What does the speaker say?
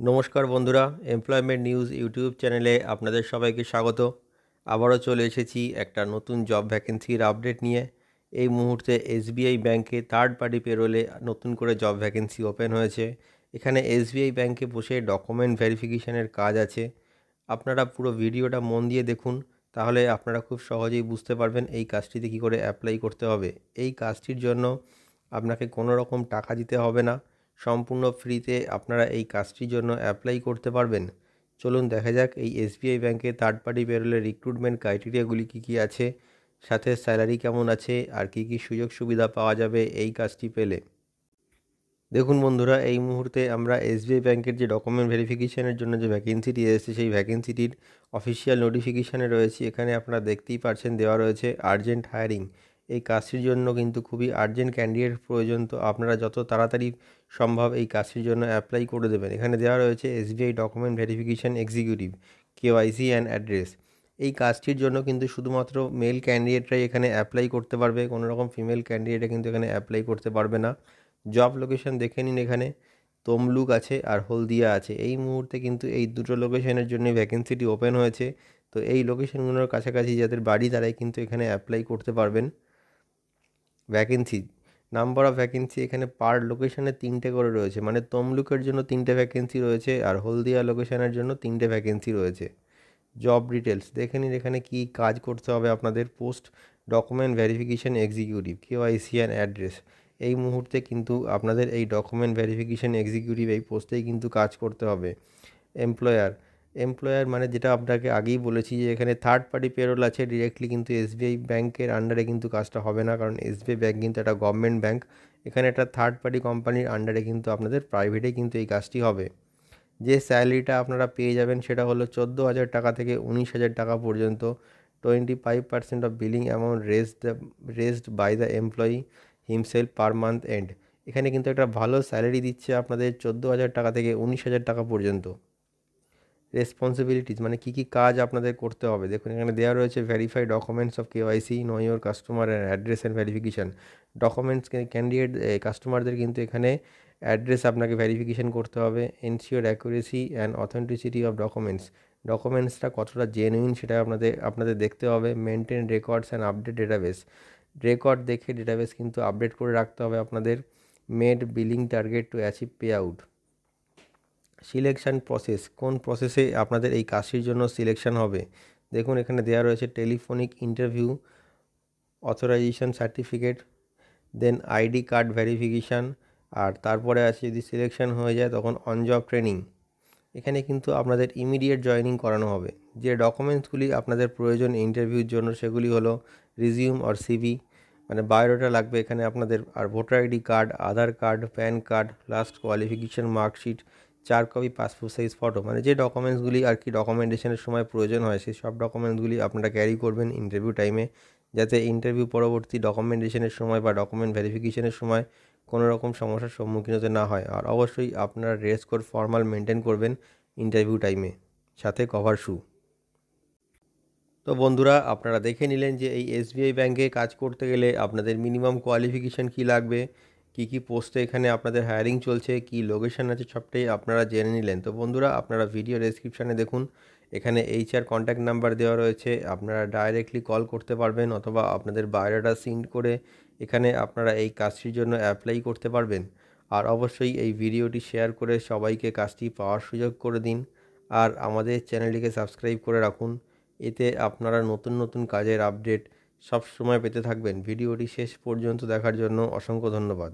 নমস্কার বন্ধুরা, employment news YouTube চ্যানেলে আপনাদের সবাইকে স্বাগত। আবারও চলে এসেছি একটা নতুন জব ভ্যাকেন্সির আপডেট নিয়ে। এই মুহূর্তে এসবিআই ব্যাংকে থার্ড পার্টি পেরোলে নতুন করে জব ভ্যাকেন্সি ওপেন হয়েছে। এখানে এসবিআই ব্যাংকে বসে ডকুমেন্ট ভেরিফিকেশনের কাজ আছে। আপনারা পুরো ভিডিওটা মন দিয়ে দেখুন, তাহলে আপনারা খুব সহজেই বুঝতে পারবেন এই কাজটিতে কী করে অ্যাপ্লাই করতে হবে। এই কাজটির জন্য আপনাকে কোনো রকম টাকা দিতে হবে না, সম্পূর্ণ ফ্রিতে আপনারা এই কাজটির জন্য অ্যাপ্লাই করতে পারবেন। চলুন দেখা যাক এই এসবিআই ব্যাংকে থার্ড পার্টি পেরোলের রিক্রুটমেন্ট ক্রাইটেরিয়াগুলি কী কী আছে, সাথে স্যালারি কেমন আছে, আর কী কী সুযোগ সুবিধা পাওয়া যাবে এই কাজটি পেলে। দেখুন বন্ধুরা, এই মুহূর্তে আমরা এসবিআই ব্যাংকের যে ডকুমেন্ট ভেরিফিকেশনের জন্য যে ভ্যাকেন্সিটি এসেছে সেই ভ্যাকেন্সিটির অফিসিয়াল নোটিফিকেশানে রয়েছে। এখানে আপনারা দেখতেই পাচ্ছেন দেওয়া রয়েছে আর্জেন্ট হায়ারিং। এই কাজটির জন্য কিন্তু খুবই আর্জেন্ট ক্যান্ডিডেট প্রয়োজন, তো আপনারা যত তাড়াতাড়ি সম্ভব এই কাজটির জন্য অ্যাপ্লাই করে দেবেন। এখানে দেওয়া রয়েছে SBI document verification executive, KYC and address. এই কাজটির জন্য কিন্তু শুধুমাত্র মেল ক্যান্ডিডেটরাই এখানে অ্যাপ্লাই করতে পারবে, কোনো রকম ফিমেল ক্যান্ডিডেটে কিন্তু এখানে অ্যাপ্লাই করতে পারবে না। জব লোকেশন দেখে নিন, এখানে তমলুক আছে আর হলদিয়া আছে। এই মুহূর্তে কিন্তু এই দুটো লোকেশনের জন্য ভ্যাকেন্সিটি ওপেন হয়েছে। তো এই লোকেশনগুলোর কাছাকাছি যাদের বাড়ি তারাই কিন্তু এখানে অ্যাপ্লাই করতে পারবেন। ভ্যাকেন্সি, নাম্বার অফ ভ্যাকেন্সি এখানে পার লোকেশনে 3টে করে রয়েছে, মানে তমলুকের জন্য 3টে ভ্যাকেন্সি রয়েছে আর হলদিয়া লোকেশনের জন্য 3টে ভ্যাকেন্সি রয়েছে। জব ডিটেলস দেখে নিন, এখানে কী কাজ করতে হবে আপনাদের। Post document verification executive, KYC and address. এই মুহূর্তে কিন্তু আপনাদের এই ডকুমেন্ট ভেরিফিকেশন এক্সিকিউটিভ এই পোস্টেই কিন্তু কাজ করতে হবে। এমপ্লয়ার মানে যেটা আপনাকে আগেই বলেছি যে এখানে থার্ড পার্টি পেরোল আছে, ডিরেক্টলি কিন্তু এসবিআই ব্যাংকের আন্ডারে কিন্তু কাজটা হবে না, কারণ এসবিআই ব্যাংক কিন্তু একটা গভর্নমেন্ট ব্যাংক। এখানে একটা থার্ড পার্টি কোম্পানির আন্ডারে কিন্তু আপনাদের প্রাইভেটে কিন্তু এই কাজটি হবে। যে স্যালারিটা আপনারা পেয়ে যাবেন সেটা হলো 14,000 টাকা থেকে 19,000 টাকা পর্যন্ত। 25% of billing amount raised by the employee himself per month end. এখানে কিন্তু একটা ভালো স্যালারি দিচ্ছে আপনাদের 14,000 টাকা থেকে 19,000 টাকা পর্যন্ত। রেসপন্সিবিলিটিস মানে কী কী কাজ আপনাদের করতে হবে দেখুন, এখানে দেওয়া রয়েছে verify documents of KYC, know your customer and address and verification. Documents candidate কাস্টমারদের কিন্তু এখানে অ্যাড্রেস আপনাকে ভেরিফিকেশান করতে হবে। Ensure accuracy and authenticity of ডকুমেন্টসটা কতটা জেনুইন সেটা আপনাদের দেখতে হবে। Maintain records and update database, record দেখে ডেটাবেস কিন্তু আপডেট করে রাখতে হবে আপনাদের। Made billing target to achieve pay out. Selection process, কোন প্রসেসে আপনাদের এই কাজটির জন্য সিলেকশান হবে দেখুন, এখানে দেওয়া রয়েছে টেলিফোনিক ইন্টারভিউ, অথরাইজেশন সার্টিফিকেট, দেন আইডি কার্ড ভেরিফিকেশান, আর তারপরে আছে যদি সিলেকশান হয়ে যায় তখন অন জব ট্রেনিং। এখানে কিন্তু আপনাদের ইমিডিয়েট জয়েনিং করানো হবে। যে ডকুমেন্টসগুলি আপনাদের প্রয়োজন ইন্টারভিউর জন্য সেগুলি হলো রিজিউম অর সিভি, মানে বায়োডাটা লাগবে এখানে আপনাদের, আর voter ID card, Aadhaar card, PAN card, last qualification marksheet, 4 copy passport size photo, মানে যে ডকুমেন্টসগুলি আর কি ডকুমেন্টেশনের সময় প্রয়োজন হয় সেই সব ডকুমেন্টসগুলি আপনারা ক্যারি করবেন ইন্টারভিউ টাইমে, যাতে ইন্টারভিউ পরবর্তী ডকুমেন্টেশনের সময় বা ডকুমেন্ট ভেরিফিকেশনের সময় কোনো রকম সমস্যার সম্মুখীন হতে না হয়। আর অবশ্যই আপনারা ড্রেস কোড ফর্মাল মেনটেন করবেন ইন্টারভিউ টাইমে, সাথে কভার শু। তো বন্ধুরা, আপনারা দেখে নিলেন যে এই এসবিআই ব্যাংকে কাজ করতে গেলে আপনাদের মিনিমাম কোয়ালিফিকেশান কী লাগবে, কী কী পোস্টে এখানে আপনাদের হায়ারিং চলছে, কী লোকেশান আছে, সবটাই আপনারা জেনে নিলেন। তো বন্ধুরা, আপনারা ভিডিও ডেসক্রিপশানে দেখুন, এখানে এইচআর কন্ট্যাক্ট নাম্বার দেওয়া রয়েছে, আপনারা ডাইরেক্টলি কল করতে পারবেন অথবা আপনাদের বায়োডাটা সেন্ড করে এখানে আপনারা এই কাজটির জন্য অ্যাপ্লাই করতে পারবেন। আর অবশ্যই এই ভিডিওটি শেয়ার করে সবাইকে কাজটি পাওয়ার সুযোগ করে দিন, আর আমাদের চ্যানেলটিকে সাবস্ক্রাইব করে রাখুন। এতে আপনারা নতুন নতুন কাজের আপডেট সব সময় পেতে থাকবেন। ভিডিওটি শেষ পর্যন্ত দেখার জন্য অসংখ্য ধন্যবাদ।